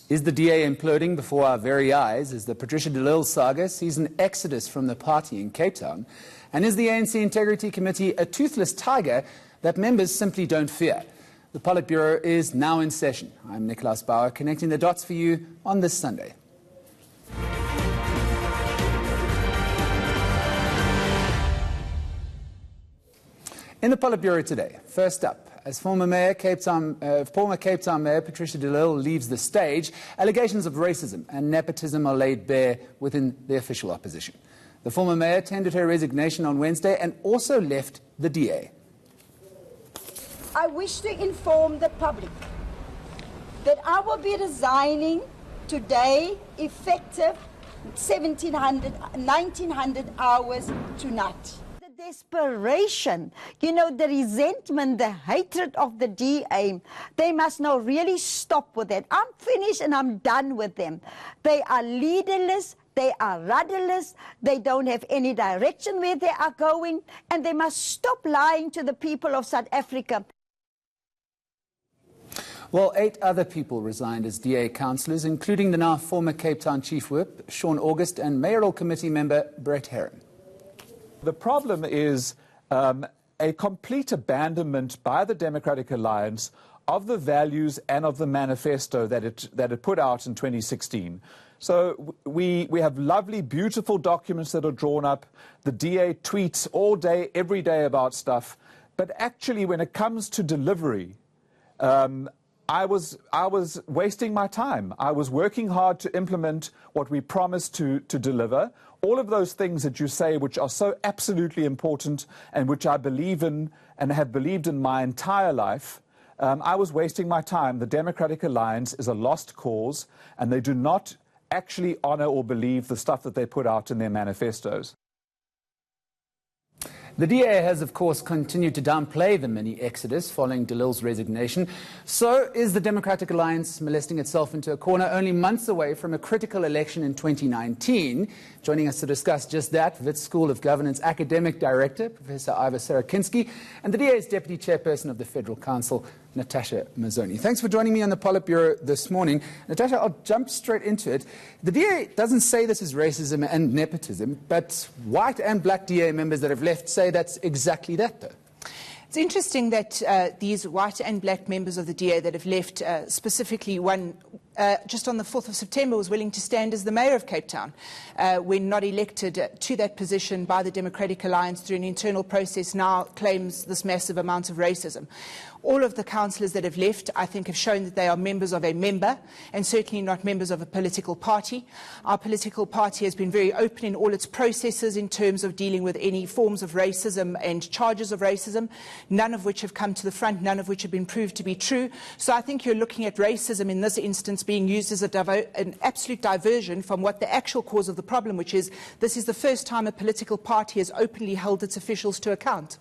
Is the DA imploding before our very eyes as the Patricia de Lille Saga sees an exodus from the party in Cape Town? And is the ANC Integrity Committee a toothless tiger that members simply don't fear? The PolitBureau is now in session. I'm Nicholas Bauer, connecting the dots for you on this Sunday. In the PolitBureau today, first up, as former Cape Town Mayor Patricia de Lille leaves the stage, allegations of racism and nepotism are laid bare within the official opposition. The former mayor tendered her resignation on Wednesday and also left the DA. I wish to inform the public that I will be resigning today, effective 1900 hours tonight. Desperation, the resentment, the hatred of the DA, they must now really stop with that. I'm finished and I'm done with them. They are leaderless, they are rudderless, they don't have any direction where they are going, and they must stop lying to the people of South Africa. Well, 8 other people resigned as DA councillors, including the now former Cape Town Chief Whip, Sean August, and Mayoral Committee member Brett Heron. The problem is a complete abandonment by the Democratic Alliance of the values and of the manifesto that it put out in 2016. So we have lovely, beautiful documents that are drawn up. The DA tweets all day, every day about stuff. But actually, when it comes to delivery, I was wasting my time. I was working hard to implement what we promised to deliver. All of those things that you say, which are so absolutely important and which I believe in and have believed in my entire life, I was wasting my time. The Democratic Alliance is a lost cause, and they do not actually honour or believe the stuff that they put out in their manifestos. The DA has, of course, continued to downplay the mini-exodus following de Lille's resignation. So is the Democratic Alliance molesting itself into a corner only months away from a critical election in 2019? Joining us to discuss just that, Wits School of Governance Academic Director, Professor Iva Sarakinsky, and the DA's Deputy Chairperson of the Federal Council, Natasha Mazzoni. Thanks for joining me on the PolitBureau this morning. Natasha, I'll jump straight into it. The DA doesn't say this is racism and nepotism, but white and black DA members that have left say that's exactly that, though. It's interesting that these white and black members of the DA that have left, specifically one just on the 4th of September was willing to stand as the mayor of Cape Town when not elected to that position by the Democratic Alliance through an internal process, now claims this massive amount of racism. All of the councillors that have left, I think, have shown that they are members of a member and certainly not members of a political party. Our political party has been very open in all its processes in terms of dealing with any forms of racism and charges of racism, none of which have come to the front, none of which have been proved to be true. So I think you're looking at racism in this instance being used as an absolute diversion from what the actual cause of the problem, which is this is the first time a political party has openly held its officials to account.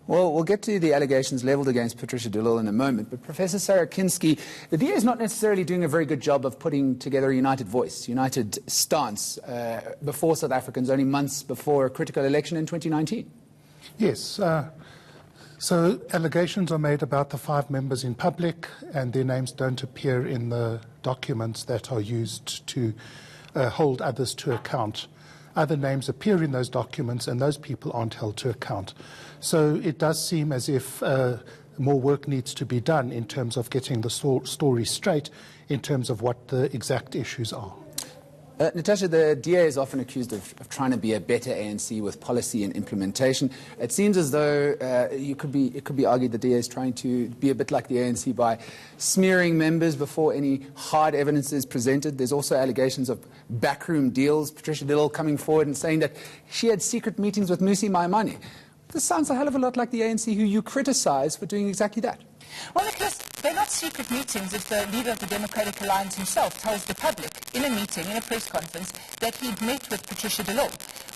Well, we'll get to the allegations levelled against Patricia de Lille in a moment, but Professor Sarakinsky, the DA is not necessarily doing a very good job of putting together a united voice, united stance before South Africans, only months before a critical election in 2019. Yes. So allegations are made about the 5 members in public, and their names don't appear in the documents that are used to hold others to account. Other names appear in those documents, and those people aren't held to account. So it does seem as if more work needs to be done in terms of getting the story straight in terms of what the exact issues are. Natasha, the DA is often accused of trying to be a better ANC with policy and implementation. It seems as though it could be argued the DA is trying to be a bit like the ANC by smearing members before any hard evidence is presented. There's also allegations of backroom deals. Patricia de Lille coming forward and saying that she had secret meetings with Musi Maimane. This sounds a hell of a lot like the ANC, who you criticise for doing exactly that. Well, Nicholas, they're not secret meetings if the leader of the Democratic Alliance himself tells the public in a meeting, in a press conference, that he'd met with Patricia de Lille.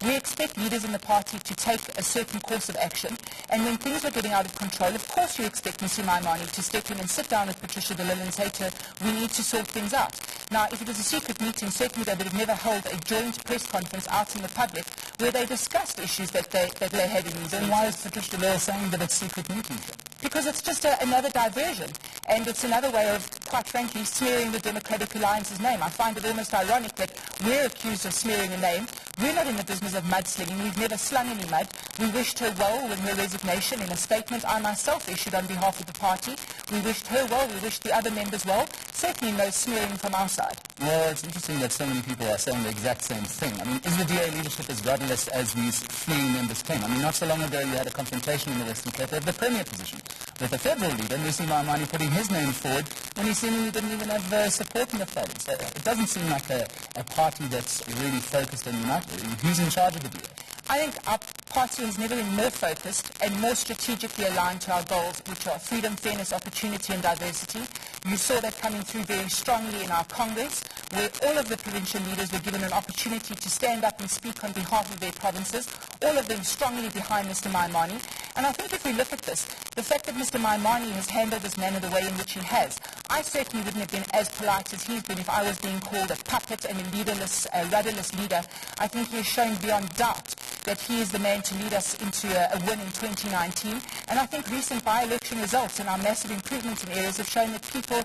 We expect leaders in the party to take a certain course of action, and when things are getting out of control, of course you expect Musi Maimane to step in and sit down with Patricia de Lille and say to her, we need to sort things out. Now, if it was a secret meeting, certainly they would have never held a joint press conference out in the public where they discussed issues that they had in these meetings. Then why is Patricia de Lille saying that it's secret meetings? Because it's just another diversion, and it's another way of quite frankly, smearing the Democratic Alliance's name. I find it almost ironic that we're accused of smearing a name. We're not in the business of mudslinging. We've never slung any mud. We wished her well with her resignation. In a statement I myself issued on behalf of the party, we wished her well, we wished the other members well. Certainly no smearing from our side. Well, it's interesting that so many people are saying the exact same thing. I mean, is the DA leadership as rudderless as these fleeing members claim? I mean, not so long ago you had a confrontation in the Western Cape of the Premier position with the federal leader, Lucy Maimane, putting his name forward when he seemingly didn't even have support in the province. So it doesn't seem like a party that's really focused and united. Who's in charge of the DA? I think our party has never been more focused and more strategically aligned to our goals, which are freedom, fairness, opportunity and diversity. You saw that coming through very strongly in our Congress, where all of the provincial leaders were given an opportunity to stand up and speak on behalf of their provinces, all of them strongly behind Mr. Maimane. And I think if we look at this, the fact that Mr. Maimane has handled this matter the way in which he has, I certainly wouldn't have been as polite as he's been if I was being called a puppet and a leaderless, rudderless leader. I think he has shown beyond doubt that he is the man to lead us into a win in 2019. And I think recent by-election results and our massive improvements in areas have shown that people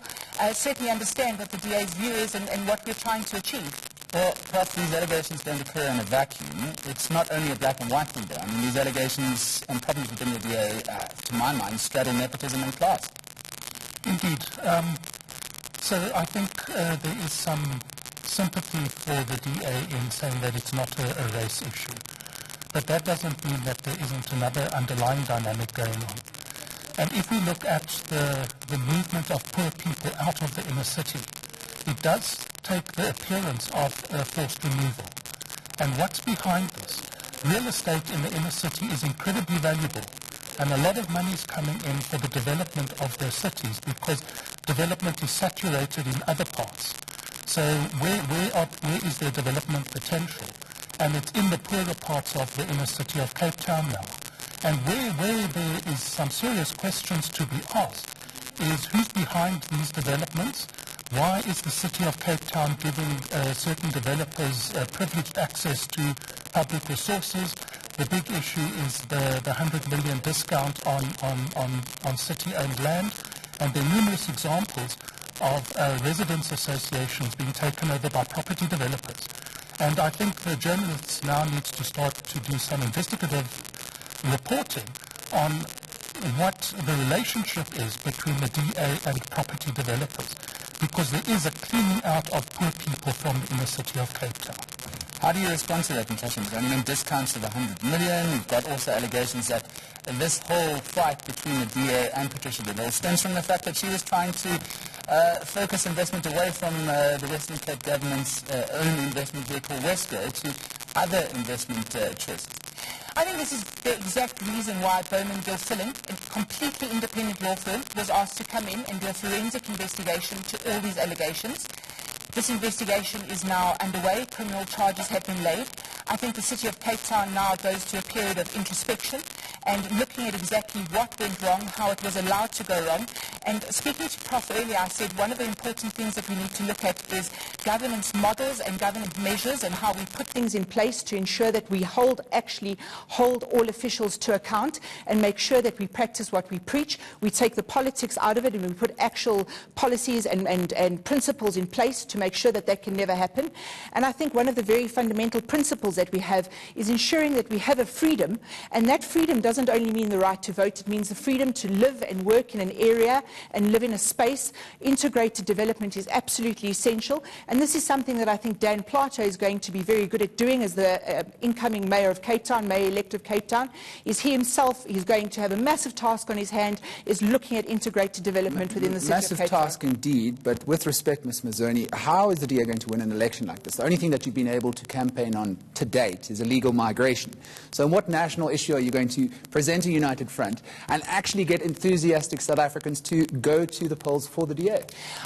certainly understand what the DA's view is and what we're trying to achieve. Well, perhaps these allegations don't occur in a vacuum. It's not only a black and white leader. I mean, these allegations and problems within the DA, to my mind, straddle nepotism and class. Indeed. So I think there is some sympathy for the DA in saying that it's not a race issue. But that doesn't mean that there isn't another underlying dynamic going on. And if we look at the movement of poor people out of the inner city, it does take the appearance of forced removal. And what's behind this? Real estate in the inner city is incredibly valuable. And a lot of money is coming in for the development of their cities because development is saturated in other parts. So where is their development potential? And it's in the poorer parts of the inner city of Cape Town now. And where there is some serious questions to be asked is who's behind these developments? Why is the city of Cape Town giving certain developers privileged access to public resources? The big issue is the 100 million discount on city-owned land. And there are numerous examples of residents' associations being taken over by property developers. And I think the journalists now need to start to do some investigative reporting on what the relationship is between the DA and property developers, because there is a cleaning out of poor people from the inner city of Cape Town. How do you respond to that, Patricia? I mean, discounts of 100 million, we've got also allegations that this whole fight between the DA and Patricia stems from the fact that she was trying to focus investment away from the Western Cape government's own investment vehicle, Westgo, to other investment trusts. I think this is the exact reason why Bowman Gilfillan, a completely independent law firm, was asked to come in and do a forensic investigation to all these allegations. This investigation is now underway. Criminal charges have been laid. I think the City of Cape Town now goes to a period of introspection and looking at exactly what went wrong, how it was allowed to go wrong. And speaking to Prof earlier, I said one of the important things that we need to look at is governance models and governance measures and how we put things in place to ensure that we actually hold all officials to account and make sure that we practice what we preach. We take the politics out of it and we put actual policies and principles in place to make sure that that can never happen. And I think one of the very fundamental principles that we have is ensuring that we have a freedom, and that freedom doesn't only mean the right to vote, it means the freedom to live and work in an area and live in a space. Integrated development is absolutely essential, and this is something that I think Dan Plato is going to be very good at doing as the incoming Mayor of Cape Town, Mayor-elect of Cape Town. Is he himself is going to have a massive task on his hand, is looking at integrated development within the city of Cape Town. Massive task indeed, but with respect, Ms. Mazzoni, how is the DA going to win an election like this? The only thing that you've been able to campaign on to date is illegal migration. So on what national issue are you going to present a united front and actually get enthusiastic South Africans to go to the polls for the DA?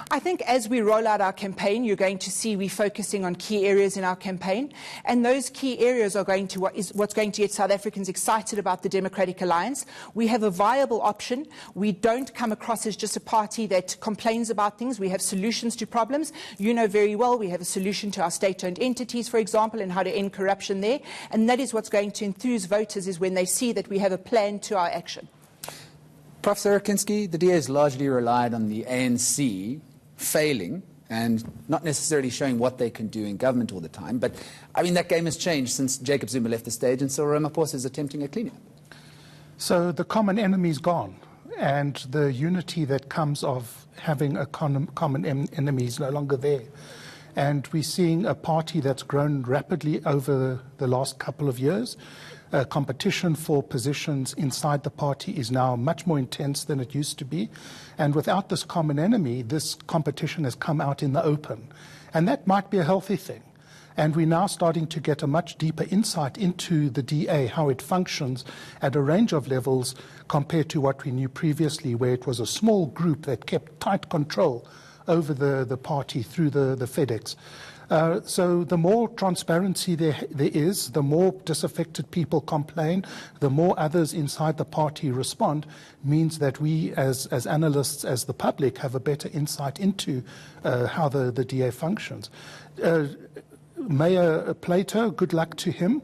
I think as we roll out our campaign, you're going to see we're focusing on key areas in our campaign, and those key areas are going to what's going to get South Africans excited about the Democratic Alliance. We have a viable option. We don't come across as just a party that complains about things. We have solutions to problems. You know very well we have a solution to our state-owned entities, for example, and how to end corruption there, and that is what's going to enthuse voters, is when they see that we have a plan to our action. Prof. Sarakinski, the DA has largely relied on the ANC failing and not necessarily showing what they can do in government all the time. But, I mean, that game has changed since Jacob Zuma left the stage and Cyril Ramaphosa is attempting a clean-up. So the common enemy's gone, and the unity that comes of having a common enemy is no longer there. And we're seeing a party that's grown rapidly over the last couple of years. Competition for positions inside the party is now much more intense than it used to be. And without this common enemy, this competition has come out in the open. And that might be a healthy thing. And we're now starting to get a much deeper insight into the DA, how it functions at a range of levels compared to what we knew previously, where it was a small group that kept tight control over the party through the FedEx. So the more transparency there is, the more disaffected people complain, the more others inside the party respond, means that we as analysts, as the public, have a better insight into how the DA functions. Mayor Plato, good luck to him.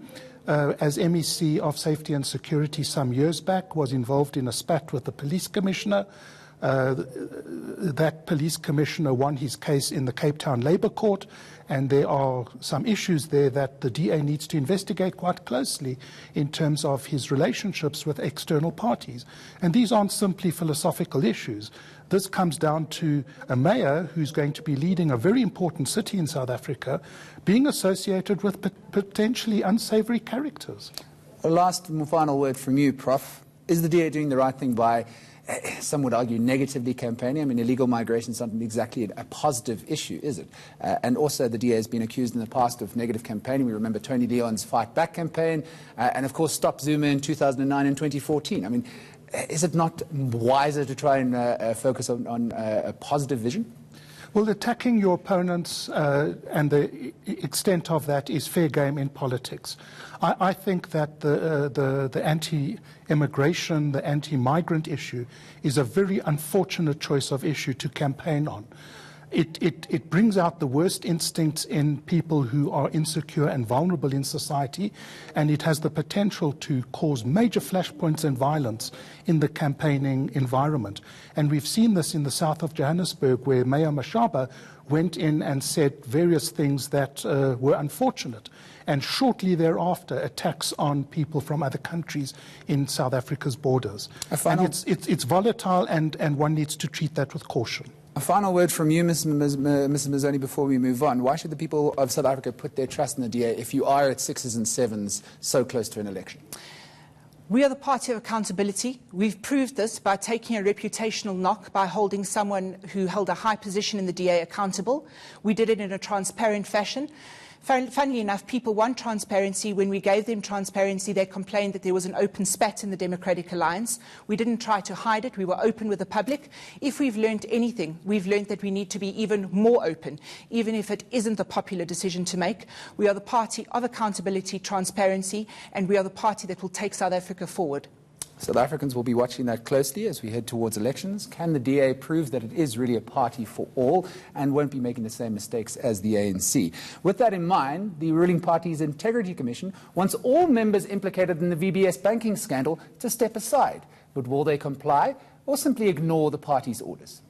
As MEC of Safety and Security some years back, was involved in a spat with the police commissioner. That police commissioner won his case in the Cape Town Labour Court, and there are some issues there that the DA needs to investigate quite closely in terms of his relationships with external parties. And these aren't simply philosophical issues. This comes down to a mayor who's going to be leading a very important city in South Africa being associated with potentially unsavoury characters. A last and final word from you, Prof. Is the DA doing the right thing by, some would argue, negatively campaigning? I mean, illegal migration is not exactly a positive issue, is it? And also the DA has been accused in the past of negative campaigning. We remember Tony Leon's Fight Back campaign and, of course, Stop Zuma in 2009 and 2014. I mean, is it not wiser to try and focus on a positive vision? Well, attacking your opponents and the extent of that is fair game in politics. I think that the anti-immigration, the anti-migrant issue is a very unfortunate choice of issue to campaign on. It brings out the worst instincts in people who are insecure and vulnerable in society, and it has the potential to cause major flashpoints and violence in the campaigning environment. And we've seen this in the south of Johannesburg, where Mayor Mashaba went in and said various things that were unfortunate. And shortly thereafter, attacks on people from other countries in South Africa's borders. And it's volatile, and one needs to treat that with caution. A final word from you, Mrs. Mazzoni, before we move on. Why should the people of South Africa put their trust in the DA if you are at 6s and 7s so close to an election? We are the party of accountability. We've proved this by taking a reputational knock, by holding someone who held a high position in the DA accountable. We did it in a transparent fashion. Funnily enough, people want transparency. When we gave them transparency, they complained that there was an open spat in the Democratic Alliance. We didn't try to hide it. We were open with the public. If we've learned anything, we've learned that we need to be even more open, even if it isn't the popular decision to make. We are the party of accountability, transparency, and we are the party that will take South Africa forward. South Africans will be watching that closely as we head towards elections. Can the DA prove that it is really a party for all and won't be making the same mistakes as the ANC? With that in mind, the ruling party's Integrity Commission wants all members implicated in the VBS banking scandal to step aside. But will they comply or simply ignore the party's orders?